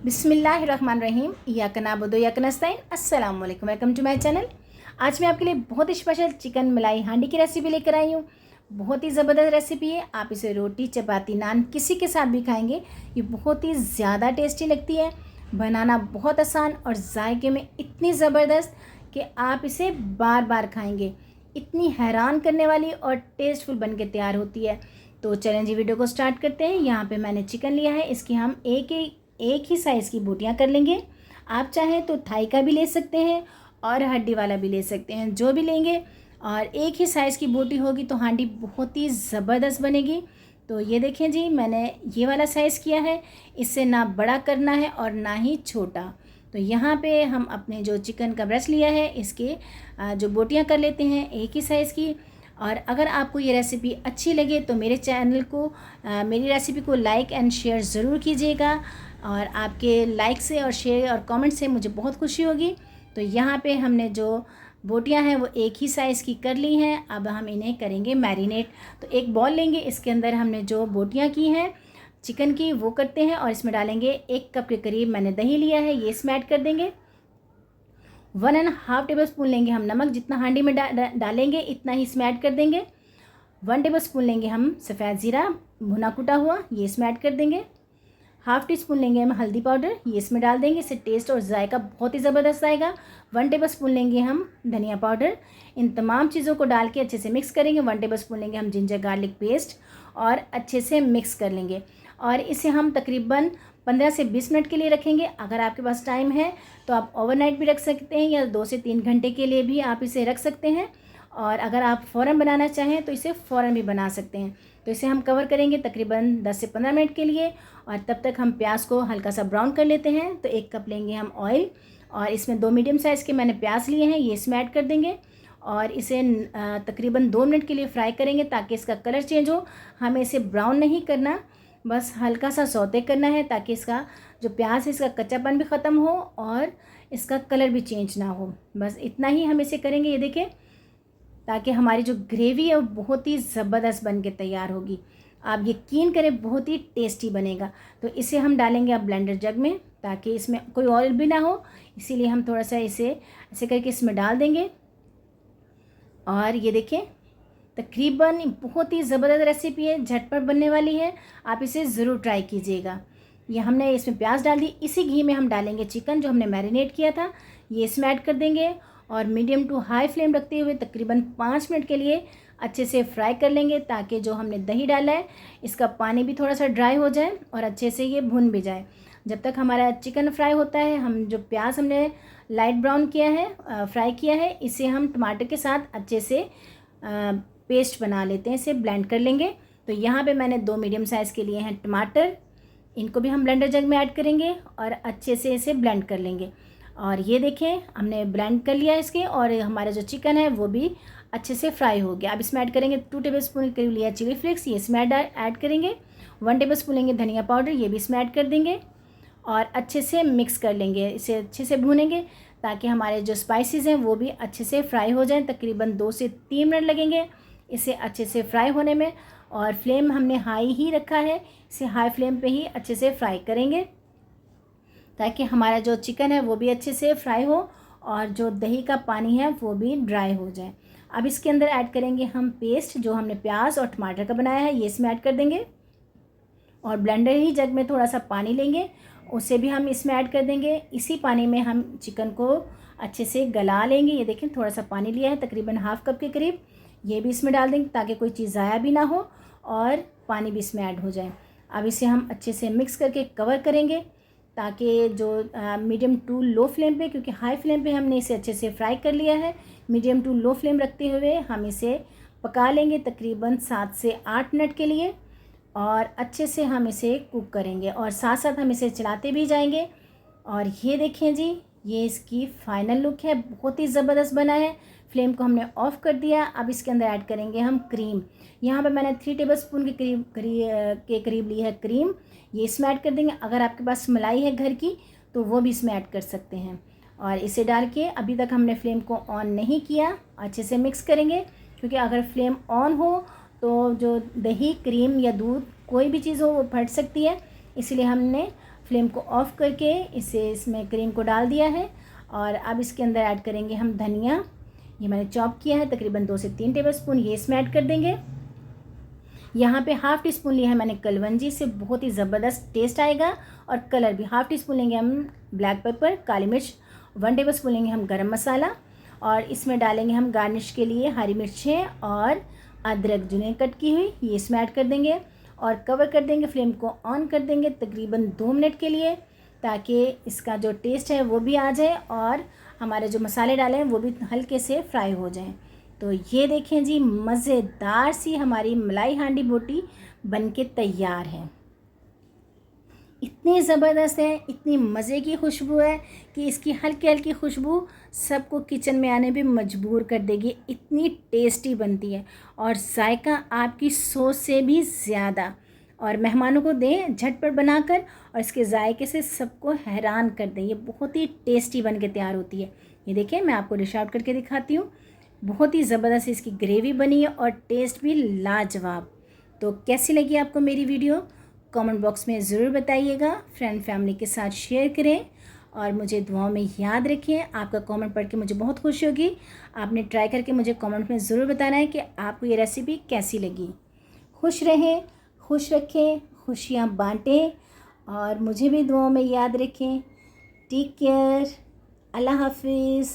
बिस्मिल्लाहिर्रहमानिर्रहीम इय्याका नअबुदु व इय्याका नस्तईन। अस्सलाम वालेकुम, वेलकम टू माय चैनल। आज मैं आपके लिए बहुत ही स्पेशल चिकन मलाई हांडी की रेसिपी लेकर आई हूँ। बहुत ही ज़बरदस्त रेसिपी है। आप इसे रोटी, चपाती, नान किसी के साथ भी खाएंगे। ये बहुत ही ज़्यादा टेस्टी लगती है। बनाना बहुत आसान और जायके में इतनी ज़बरदस्त कि आप इसे बार बार खाएंगे। इतनी हैरान करने वाली और टेस्टफुल बन के तैयार होती है। तो चलें जी, वीडियो को स्टार्ट करते हैं। यहाँ पे मैंने चिकन लिया है। इसकी हम एक ही साइज़ की बोटियाँ कर लेंगे। आप चाहें तो थाई का भी ले सकते हैं और हड्डी वाला भी ले सकते हैं, जो भी लेंगे। और एक ही साइज़ की बोटी होगी तो हांडी बहुत ही ज़बरदस्त बनेगी। तो ये देखें जी, मैंने ये वाला साइज़ किया है। इससे ना बड़ा करना है और ना ही छोटा। तो यहाँ पे हम अपने जो चिकन का ब्रेस्ट लिया है, इसके जो बोटियाँ कर लेते हैं एक ही साइज़ की। और अगर आपको ये रेसिपी अच्छी लगे तो मेरे चैनल को मेरी रेसिपी को लाइक एंड शेयर ज़रूर कीजिएगा। और आपके लाइक से और शेयर और कमेंट से मुझे बहुत खुशी होगी। तो यहाँ पे हमने जो बोटियाँ हैं वो एक ही साइज़ की कर ली हैं। अब हम इन्हें करेंगे मैरिनेट। तो एक बॉल लेंगे, इसके अंदर हमने जो बोटियाँ की हैं चिकन की वो करते हैं और इसमें डालेंगे 1 कप के करीब मैंने दही लिया है, ये इसमें ऐड कर देंगे। 1.5 टेबल स्पून लेंगे हम नमक, जितना हांडी में डालेंगे इतना ही इसमें ऐड कर देंगे। 1 टेबल स्पून लेंगे हम सफ़ेद ज़ीरा भुना कुटा हुआ, ये इसमें ऐड कर देंगे। हाफ़ टी स्पून लेंगे हम हल्दी पाउडर, ये इसमें डाल देंगे। इससे टेस्ट और जायका बहुत ही ज़बरदस्त आएगा। 1 टेबल स्पून लेंगे हम धनिया पाउडर। इन तमाम चीज़ों को डाल के अच्छे से मिक्स करेंगे। 1 टेबल स्पून लेंगे हम जिंजर गार्लिक पेस्ट और अच्छे से मिक्स कर लेंगे। और इसे हम तकरीबन 15 से 20 मिनट के लिए रखेंगे। अगर आपके पास टाइम है तो आप ओवरनाइट भी रख सकते हैं या 2 से 3 घंटे के लिए भी आप इसे रख सकते हैं। और अगर आप फ़ौरन बनाना चाहें तो इसे फ़ौरन भी बना सकते हैं। तो इसे हम कवर करेंगे तकरीबन 10 से 15 मिनट के लिए। और तब तक हम प्याज को हल्का सा ब्राउन कर लेते हैं। तो 1 कप लेंगे हम ऑयल और इसमें 2 मीडियम साइज़ के मैंने प्याज लिए हैं, ये इसमें ऐड कर देंगे। और इसे तकरीबन 2 मिनट के लिए फ्राई करेंगे ताकि इसका कलर चेंज हो। हमें इसे ब्राउन नहीं करना, बस हल्का सा सौते करना है ताकि इसका जो प्याज है इसका कच्चापन भी ख़त्म हो और इसका कलर भी चेंज ना हो। बस इतना ही हम इसे करेंगे, ये देखें, ताकि हमारी जो ग्रेवी है वो बहुत ही ज़बरदस्त बन के तैयार होगी। आप यकीन करें बहुत ही टेस्टी बनेगा। तो इसे हम डालेंगे अब ब्लेंडर जग में ताकि इसमें कोई ऑयल भी ना हो, इसीलिए हम थोड़ा सा इसे ऐसे करके इसमें डाल देंगे। और ये देखें, तकरीबन बहुत ही ज़बरदस्त रेसिपी है, झटपट बनने वाली है। आप इसे ज़रूर ट्राई कीजिएगा। ये हमने इसमें प्याज डाल दी। इसी घी में हम डालेंगे चिकन जो हमने मैरिनेट किया था, ये इसमें ऐड कर देंगे। और मीडियम टू हाई फ्लेम रखते हुए तकरीबन 5 मिनट के लिए अच्छे से फ्राई कर लेंगे ताकि जो हमने दही डाला है इसका पानी भी थोड़ा सा ड्राई हो जाए और अच्छे से ये भुन भी जाए। जब तक हमारा चिकन फ्राई होता है, हम जो प्याज हमने लाइट ब्राउन किया है, फ्राई किया है, इसे हम टमाटर के साथ अच्छे से पेस्ट बना लेते हैं, इसे ब्लेंड कर लेंगे। तो यहाँ पे मैंने 2 मीडियम साइज़ के लिए हैं टमाटर, इनको भी हम ब्लेंडर जग में ऐड करेंगे और अच्छे से इसे ब्लेंड कर लेंगे। और ये देखें, हमने ब्लेंड कर लिया इसके और हमारा जो चिकन है वो भी अच्छे से फ्राई हो गया। अब इसमें ऐड करेंगे 2 टेबल स्पून के करीब लिया चिली फ्लेक्स, ये इसमें ऐड करेंगे। 1 टेबल स्पून लेंगे धनिया पाउडर, ये भी इसमें ऐड कर देंगे और अच्छे से मिक्स कर लेंगे। इसे अच्छे से भूनेंगे ताकि हमारे जो स्पाइसेस हैं वो भी अच्छे से फ्राई हो जाएं। तकरीबन 2 से 3 मिनट लगेंगे इसे अच्छे से फ्राई होने में। और फ्लेम हमने हाई ही रखा है, इसे हाई फ्लेम पे ही अच्छे से फ्राई करेंगे ताकि हमारा जो चिकन है वो भी अच्छे से फ्राई हो और जो दही का पानी है वो भी ड्राई हो जाए। अब इसके अंदर ऐड करेंगे हम पेस्ट जो हमने प्याज और टमाटर का बनाया है, ये इसमें ऐड कर देंगे। और ब्लेंडर ही जग में थोड़ा सा पानी लेंगे, उसे भी हम इसमें ऐड कर देंगे। इसी पानी में हम चिकन को अच्छे से गला लेंगे। ये देखें, थोड़ा सा पानी लिया है तकरीबन हाफ़ कप के करीब, ये भी इसमें डाल देंगे ताकि कोई चीज़ ज़ाया भी ना हो और पानी भी इसमें ऐड हो जाए। अब इसे हम अच्छे से मिक्स करके कवर करेंगे ताकि जो मीडियम टू लो फ्लेम पे, क्योंकि हाई फ्लेम पे हमने इसे अच्छे से फ्राई कर लिया है, मीडियम टू लो फ्लेम रखते हुए हम इसे पका लेंगे तकरीबन 7 से 8 मिनट के लिए। और अच्छे से हम इसे कुक करेंगे और साथ साथ हम इसे चलाते भी जाएंगे। और ये देखें जी, ये इसकी फ़ाइनल लुक है, बहुत ही ज़बरदस्त बना है। फ्लेम को हमने ऑफ़ कर दिया। अब इसके अंदर ऐड करेंगे हम क्रीम। यहाँ पे मैंने 3 टेबल स्पून के करीब ली है क्रीम, ये इसमें ऐड कर देंगे। अगर आपके पास मलाई है घर की तो वो भी इसमें ऐड कर सकते हैं। और इसे डाल के अभी तक हमने फ्लेम को ऑन नहीं किया, अच्छे से मिक्स करेंगे, क्योंकि अगर फ्लेम ऑन हो तो जो दही, क्रीम या दूध कोई भी चीज़ हो वो फट सकती है। इसलिए हमने फ्लेम को ऑफ़ करके इसमें क्रीम को डाल दिया है। और अब इसके अंदर ऐड करेंगे हम धनिया, ये मैंने चॉप किया है तकरीबन 2 से 3 टेबलस्पून, ये इसमें ऐड कर देंगे। यहाँ पे हाफ़ टी स्पून लिया है मैंने कलवंजी, से बहुत ही ज़बरदस्त टेस्ट आएगा। और कलर भी हाफ़ टी स्पून लेंगे हम ब्लैक पेपर, काली मिर्च, 1 टेबलस्पून लेंगे हम गरम मसाला। और इसमें डालेंगे हम गार्निश के लिए हरी मिर्चें और अदरक जुने कट की हुई, ये इसमें ऐड कर देंगे। और कवर कर देंगे, फ्लेम को ऑन कर देंगे तकरीबन 2 मिनट के लिए, ताकि इसका जो टेस्ट है वो भी आ जाए और हमारे जो मसाले डाले हैं वो भी हल्के से फ्राई हो जाएं। तो ये देखें जी, मज़ेदार सी हमारी मलाई हांडी बोटी बनके तैयार है। इतनी ज़बरदस्त है, इतनी मज़े की खुशबू है कि इसकी हल्की हल्की खुशबू सबको किचन में आने पे मजबूर कर देगी। इतनी टेस्टी बनती है और जायका आपकी सोच से भी ज़्यादा। और मेहमानों को दें झटपट बनाकर और इसके जायके से सबको हैरान कर दें। ये बहुत ही टेस्टी बन के तैयार होती है। ये देखिए, मैं आपको डिश आउट करके दिखाती हूँ। बहुत ही ज़बरदस्त इसकी ग्रेवी बनी है और टेस्ट भी लाजवाब। तो कैसी लगी आपको मेरी वीडियो, कमेंट बॉक्स में ज़रूर बताइएगा। फ्रेंड फैमिली के साथ शेयर करें और मुझे दुआओं में याद रखें। आपका कमेंट पढ़ के मुझे बहुत खुशी होगी। आपने ट्राई करके मुझे कमेंट में ज़रूर बताना है कि आपको ये रेसिपी कैसी लगी। खुश रहें, खुश रखें, खुशियाँ बांटें और मुझे भी दुआओं में याद रखें। टेक केयर, अल्लाह हाफिज़।